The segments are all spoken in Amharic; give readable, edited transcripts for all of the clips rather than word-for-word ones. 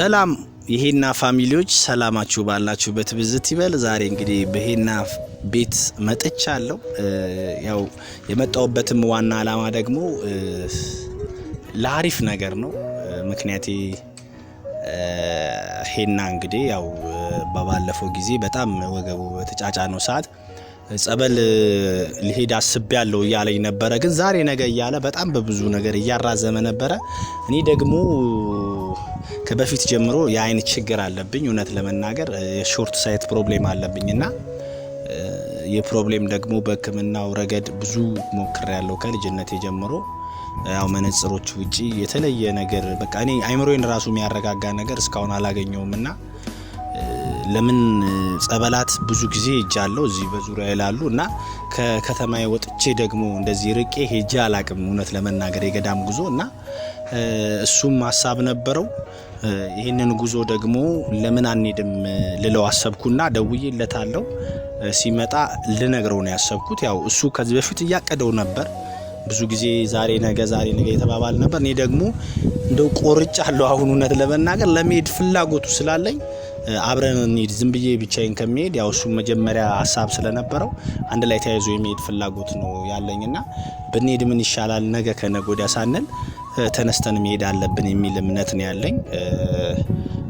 ሰላም ይሄና ፋሚሊዎች ሰላማችሁ ባላችሁበት ብዝት ይበል። ዛሬ እንግዲህ በሄና ቤት መጥቻለሁ። ያው የመጣሁበትም ዋና አላማ ደግሞ ለአሪፍ ነገር ነው። ምክንያቴ ሄና እንግዲህ ያው በባለፈው ጊዜ በጣም ወገቡ በተጫጫነው ሰዓት ጸበል ሊሄድ አስቤያለሁ እያለኝ ነበረ። ግን ዛሬ ነገ እያለ በጣም በብዙ ነገር እያራዘመ ነበረ። እኔ ደግሞ ከበፊት ጀምሮ የአይን ችግር አለብኝ። እውነት ለመናገር የሾርት ሳይት ፕሮብሌም አለብኝና የፕሮብሌም ደግሞ በሕክምናው ረገድ ብዙ ሞክሬያለሁ ከልጅነቴ ጀምሮ። ያው መነጽሮች ውጪ የተለየ ነገር በቃ እኔ አይምሮዬን ራሱ የሚያረጋጋ ነገር እስካሁን አላገኘውምና ለምን ጸበላት ብዙ ጊዜ ሄጃለሁ እዚህ በዙሪያ ይላሉ እና ከከተማዬ ወጥቼ ደግሞ እንደዚህ ርቄ ሄጄ አላቅም እውነት ለመናገር የገዳም ጉዞ እና እሱም ሐሳብ ነበረው። ይሄንን ጉዞ ደግሞ ለምን አንሄድም ልለው አሰብኩና ደውዬለታለሁ። ሲመጣ ልነግረው ነው ያሰብኩት። ያው እሱ ከዚህ በፊት እያቀደው ነበር ብዙ ጊዜ ዛሬ ነገ የተባባል ነበር። እኔ ደግሞ እንደው ቆርጫለሁ አሁን እውነት ለመናገር ለመሄድ ፍላጎቱ ስላለኝ አብረን እንሂድ ዝም ብዬ ብቻዬን ከመሄድ ያው እሱ መጀመሪያ ሐሳብ ስለነበረው አንድ ላይ ተያይዞ የሚሄድ ፍላጎት ነው ያለኝና ብንሄድ ምን ይሻላል ነገ ከነገ ወዲያ ሳንል ተነስተን መሄድ አለብን የሚል እምነት ነው ያለኝ።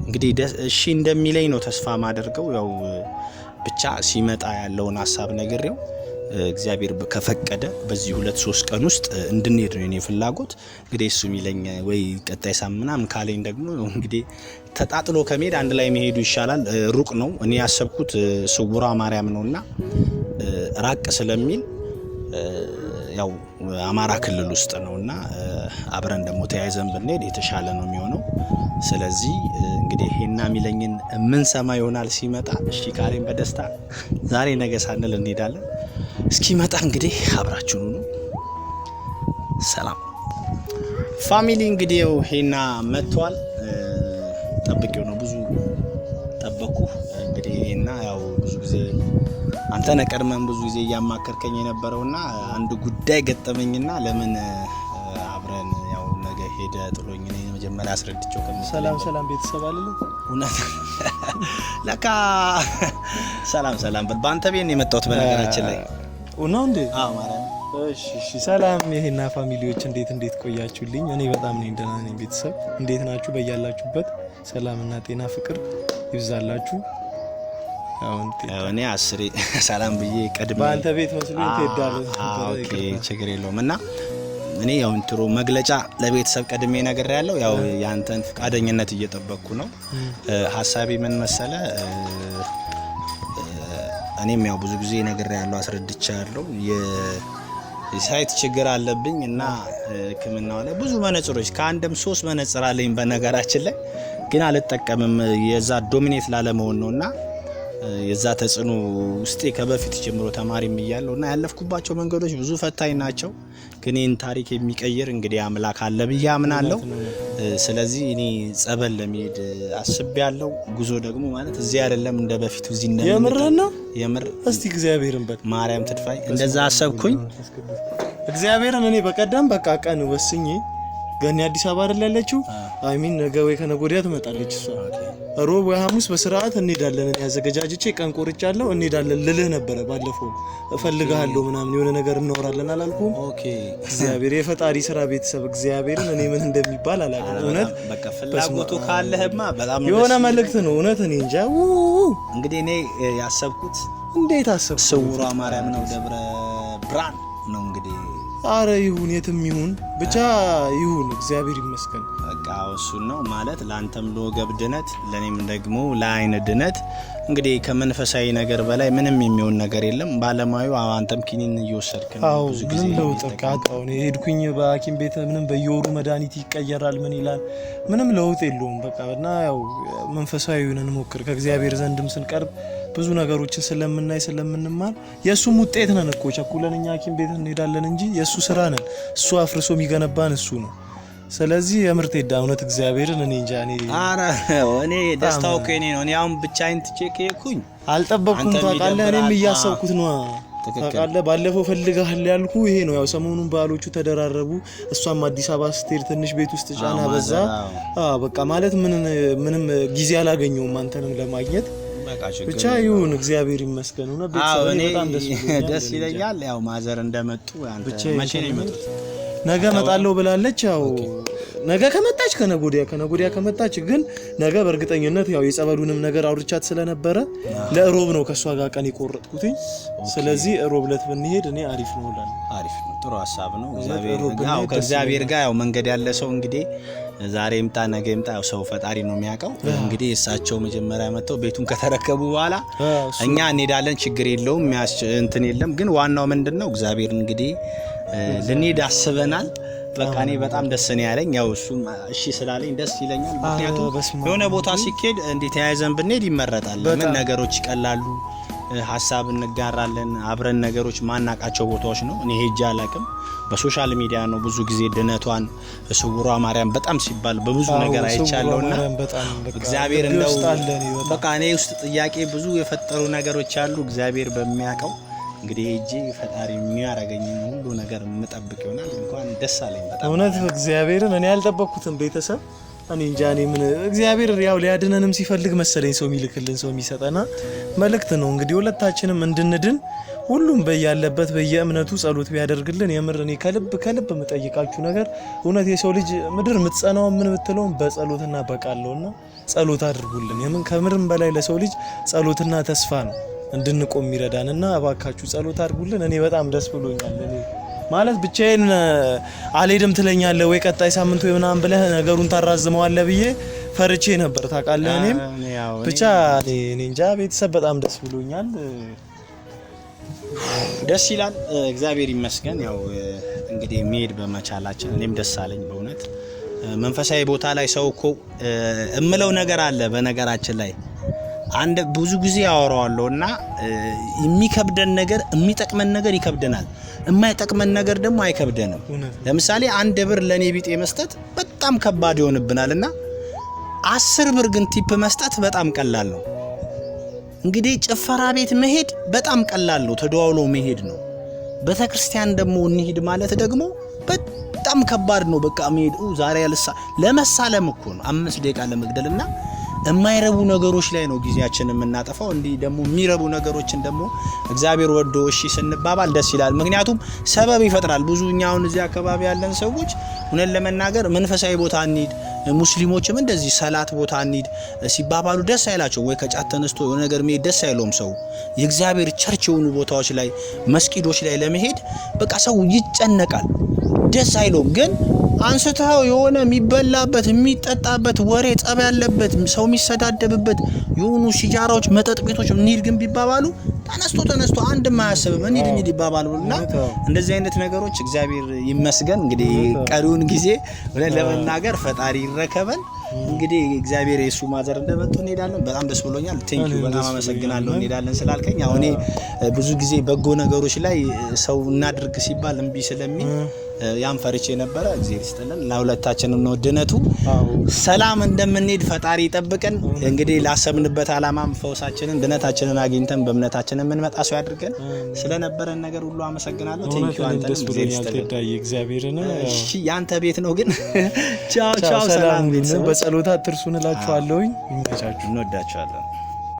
እንግዲህ እሺ እንደሚለኝ ነው ተስፋ ማደርገው። ያው ብቻ ሲመጣ ያለውን ሐሳብ ነግሬው እግዚአብሔር ከፈቀደ በዚህ 2-3 ቀን ውስጥ እንድንሄድ ነው የኔ ፍላጎት። እንግዲህ እሱ የሚለኝ ወይ ቀጣይ ሳምናም ካለኝ ደግሞ እንግዲህ ተጣጥሎ ከመሄድ አንድ ላይ መሄዱ ይሻላል። ሩቅ ነው እኔ ያሰብኩት ስውሯ ማርያም ነውና ራቅ ስለሚል ያው አማራ ክልል ውስጥ ነውና አብረን ደግሞ ተያይዘን ብንሄድ የተሻለ ነው የሚሆነው። ስለዚህ እንግዲህ ሄና የሚለኝን ምን ሰማ ይሆናል ሲመጣ። እሺ ካለኝ በደስታ ዛሬ ነገ ሳንል እንሄዳለን። እስኪመጣ እንግዲህ አብራችሁን ሁኑ። ሰላም ፋሚሊ። እንግዲህ ያው ሄና መጥቷል። ጠብቄው ነው ብዙ ጠበቅኩ። እንግዲህ ሄና ያው ብዙ ጊዜ አንተ ነቀርመን ብዙ ጊዜ እያማከርከኝ የነበረውና አንድ ጉዳይ ገጠመኝና ለምን አብረን ያው ነገ ሄደ ጥሎኝ ነው መጀመሪያ አስረድቼው ሰላም ቤተሰብ አለለ እውነት ለካ ሰላም በአንተ ቤት ነው የመጣሁት በነገራችን ላይ ነው እንዴ? አዎ ማርያም። እሺ ሰላም ይሄና ፋሚሊዎች እንዴት ቆያችሁልኝ? እኔ በጣም ነኝ ደህና ነኝ። ቤተሰብ እንዴት ናችሁ? በያላችሁበት ሰላምና ጤና ፍቅር ይብዛላችሁ። ያው እኔ አስሬ ሰላም ብዬ ቀድሜ በአንተ ቤት መስሎኝ ትሄዳለህ። ኦኬ ችግር የለውም። እና እኔ ያው እንትሮ መግለጫ ለቤተሰብ ቀድሜ ነገር ያለው ያው ያንተን ፍቃደኝነት እየጠበቅኩ ነው። ሐሳቤ ምን መሰለ እኔም ያው ብዙ ጊዜ ነገር ያለው አስረድቻለሁ። የሳይት ችግር አለብኝ እና ሕክምናው ላይ ብዙ መነጽሮች ከአንድም 3 መነጽር አለኝ በነገራችን ላይ ግን አልጠቀምም። የዛ ዶሚኔት ላለመሆን ነውና የዛ ተጽዕኖ ውስጤ ከበፊት ጀምሮ ተማሪም እያለሁ እና ያለፍኩባቸው መንገዶች ብዙ ፈታኝ ናቸው። ግን ይህን ታሪክ የሚቀይር እንግዲህ አምላክ አለ ብዬ አምናለሁ። ስለዚህ እኔ ጸበል ለመሄድ አስቤያለሁ። ጉዞ ደግሞ ማለት እዚህ አይደለም እንደ በፊቱ እዚህ የምርና የምር እስቲ እግዚአብሔርን በቃ ማርያም ትድፋይ እንደዛ አሰብኩኝ። እግዚአብሔርን እኔ በቀደም በቃ ቀን ወስኜ ገኒ አዲስ አበባ አይደል ያለችው አይሚን ነገ ወይ ከነገ ወዲያ ትመጣለች እሷ። ሮብ ወይ ሐሙስ በስርዓት እንሄዳለን። እኔ አዘገጃጅቼ ቀን ቆርጫለሁ እንሄዳለን ልልህ ነበረ ባለፈው። እፈልግሃለሁ ምናምን የሆነ ነገር እናወራለን አላልኩም? ኦኬ እግዚአብሔር የፈጣሪ ስራ ቤተሰብ እግዚአብሔርን እኔ ምን እንደሚባል አላውቅም። እውነት በቃ ፍላጎቱ ካለህማ በጣም የሆነ መልእክት ነው እውነት። እኔ እንጃ እንግዲህ እኔ ያሰብኩት እንዴት አሰብኩት ስውሯ ማርያም ነው ደብረ ብርሃን ነው እንግዲህ። አረ ይሁን የትም ይሁን ብቻ ይሁን እግዚአብሔር ይመስገን። በቃ እሱን ነው ማለት ለአንተም ለወገብ ድነት ለኔም ደግሞ ለአይን ድነት። እንግዲህ ከመንፈሳዊ ነገር በላይ ምንም የሚሆን ነገር የለም። ባለማዩ አንተም ኪኒን እየወሰድክ ነው ብዙ ጊዜ ለውጥ ካጣው ነው ሄድኩኝ በሐኪም ቤት ምንም በየወሩ መድኃኒት ይቀየራል ምን ይላል ምንም ለውጥ የለውም። በቃ እና ያው መንፈሳዊውን እንሞክር ከእግዚአብሔር ዘንድም ስንቀርብ ብዙ ነገሮችን ስለምናይ ስለምንማር የሱም ውጤት ነን እኮ ቸኩለን እኛ ሐኪም ቤት እንሄዳለን እንጂ የሱ ስራ ነን። እሱ አፍርሶ የሚገነባን እሱ ነው። ስለዚህ የምርት ሄዳ እውነት እግዚአብሔርን እኔ እንጃ እኔ ደስታው ከኔ ነው። እኔ አሁን ብቻዬን ትቼ ከሄድኩኝ አልጠበቅኩም ታውቃለህ። እኔም እያሰብኩት ነው ታውቃለህ ባለፈው ፈልጋል ያልኩ ይሄ ነው። ያው ሰሞኑን በዓሎቹ ተደራረቡ። እሷም አዲስ አበባ ስትሄድ ትንሽ ቤት ውስጥ ጫና በዛ። በቃ ማለት ምንም ጊዜ አላገኘውም አንተንም ለማግኘት ብቻ ይሁን እግዚአብሔር ይመስገን ነው። ቤተሰብ በጣም ደስ ይለኛል። ያው ማዘር እንደመጡ አንተ መቼ ነው የመጡት? ነገ መጣለው ብላለች። ያው ነገ ከመጣች ከነጎዲያ ከመጣች ግን ነገ በእርግጠኝነት ያው የጸበሉንም ነገር አውርቻት ስለነበረ ለሮብ ነው ከሷ ጋር ቀን ይቆርጥኩት። ስለዚህ ሮብ ለት ብንሄድ እኔ አሪፍ ነው እላለሁ። አሪፍ ነው፣ ጥሩ ሐሳብ ነው። ከእግዚአብሔር ጋር ያው መንገድ ያለ ሰው እንግዲህ ዛሬ ይምጣ ነገ ይምጣ ያው ሰው ፈጣሪ ነው የሚያውቀው። እንግዲህ እሳቸው መጀመሪያ መጥተው ቤቱን ከተረከቡ በኋላ እኛ እንሄዳለን፣ ችግር የለውም እንትን የለም። ግን ዋናው ምንድነው እግዚአብሔር እንግዲህ ልንሄድ አስበናል። በቃ እኔ በጣም ደስ ነው ያለኝ። ያው እሱም እሺ ስላለኝ ደስ ይለኛል። ምክንያቱም የሆነ ቦታ ሲኬድ እንዴት ተያይዘን ብንሄድ ይመረጣል። ምን ነገሮች ይቀላሉ፣ ሀሳብ እንጋራለን አብረን። ነገሮች ማናቃቸው ቦታዎች ነው። እኔ ሄጄ አላቅም። በሶሻል ሚዲያ ነው ብዙ ጊዜ ድነቷን ስውሯ ማርያም በጣም ሲባል በብዙ ነገር አይቻለውና እግዚአብሔር እንደው በቃ እኔ ውስጥ ጥያቄ ብዙ የፈጠሩ ነገሮች አሉ። እግዚአብሔር በሚያውቀው እንግዲህ ሄጄ ፈጣሪ የሚያረጋኝ ሁሉ ነገር እንጠብቅ ይሆናል። እንኳን ደስ አለኝ በጣም እውነት እግዚአብሔርን እኔ ያልጠበቅኩትም ቤተሰብ እኔ እንጃ። እኔ ምን እግዚአብሔር ያው ሊያድነንም ሲፈልግ መሰለኝ ሰው የሚልክልን ሰው የሚሰጠና መልእክት ነው። እንግዲህ ሁለታችንም እንድንድን ሁሉም በያለበት በየእምነቱ ጸሎት ቢያደርግልን የምር እኔ ከልብ የምጠይቃችሁ ነገር እውነት የሰው ልጅ ምድር የምትጸናው ምን ብትለው በጸሎትና በቃለውና ጸሎት አድርጉልን። የምን ከምርም በላይ ለሰው ልጅ ጸሎትና ተስፋ ነው እንድንቆም ይረዳንና እባካችሁ ጸሎት አድርጉልን። እኔ በጣም ደስ ብሎኛል። እኔ ማለት ብቻዬን አልሄድም ትለኛለህ ወይ ቀጣይ ሳምንት ወይ ምናምን ብለህ ነገሩን ታራዝመዋለህ ብዬ ፈርቼ ነበር ታውቃለህ። እኔም ብቻ እኔ እንጃ ቤተሰብ በጣም ደስ ብሎኛል። ደስ ይላል። እግዚአብሔር ይመስገን። ያው እንግዲህ መሄድ በመቻላችን እኔም ደስ አለኝ በእውነት። መንፈሳዊ ቦታ ላይ ሰው እኮ እምለው ነገር አለ በነገራችን ላይ አንድ ብዙ ጊዜ ያወራዋለሁና የሚከብደን ነገር የሚጠቅመን ነገር ይከብደናል፣ የማይጠቅመን ነገር ደግሞ አይከብደንም። ለምሳሌ 1 ብር ለኔ ቢጤ መስጠት በጣም ከባድ ይሆንብናልና 10 ብር ግን ቲፕ መስጠት በጣም ቀላል ነው። እንግዲህ ጭፈራ ቤት መሄድ በጣም ቀላል ነው፣ ተደዋውሎ መሄድ ነው። ቤተክርስቲያን ደግሞ እንሂድ ማለት ደግሞ በጣም ከባድ ነው። በቃ መሄድ ዛሬ ለመሳለም እኮ ነው 5 ደቂቃ ለመግደልና የማይረቡ ነገሮች ላይ ነው ጊዜያችንን የምናጠፋው። እንዲህ ደግሞ የሚረቡ ነገሮችን ደግሞ እግዚአብሔር ወዶ እሺ ስንባባል ደስ ይላል። ምክንያቱም ሰበብ ይፈጥራል። ብዙኛ አሁን እዚህ አካባቢ ያለን ሰዎች እውነት ለመናገር መንፈሳዊ ቦታ እንሂድ፣ ሙስሊሞችም እንደዚህ ሰላት ቦታ እንሂድ ሲባባሉ ደስ አይላቸው ወይ ከጫት ተነስቶ የሆነ ነገር መሄድ ደስ አይለውም። ሰው የእግዚአብሔር ቸርች የሆኑ ቦታዎች ላይ መስጊዶች ላይ ለመሄድ በቃ ሰው ይጨነቃል፣ ደስ አይለውም። ግን አንስተው የሆነ የሚበላበት የሚጠጣበት ወሬ ጸብ ያለበት ሰው የሚሰዳደብበት የሆኑ ሲጃራዎች መጠጥ ቤቶች እንሂድ ግን ቢባባሉ ተነስቶ አንድም አያስብም እንሂድ ይባባሉና እንደዚህ አይነት ነገሮች እግዚአብሔር ይመስገን። እንግዲህ ቀሪውን ጊዜ ብለን ለመናገር ፈጣሪ ይረከበን። እንግዲህ እግዚአብሔር የሱ ማዘር እንደመጡ እንሄዳለን። በጣም ደስ ብሎኛል። ቴንኪው በጣም አመሰግናለሁ እንሄዳለን ስላልከኝ። አሁን እኔ ብዙ ጊዜ በጎ ነገሮች ላይ ሰው እናድርግ ሲባል እምቢ ስለሚል ያን ፈርቼ ነበረ። እግዚአብሔር ይስጥልን ለሁለታችንም ነው ድነቱ። ሰላም እንደምንሄድ ፈጣሪ ይጠብቀን። እንግዲህ ላሰብንበት አላማም ፈውሳችንን ድነታችንን አግኝተን በእምነታችን የምንመጣ ሰው ያድርገን። ስለነበረን ነገር ሁሉ አመሰግናለሁ። ቴንኪው አንተንም እግዚአብሔር ይስጥልን። እግዚአብሔርን እሺ ያንተ ቤት ነው ግን ቻው ሰላም ቤት በጸሎታ አትርሱን እላችኋለሁ። ይመቻችሁ። እንወዳችኋለን።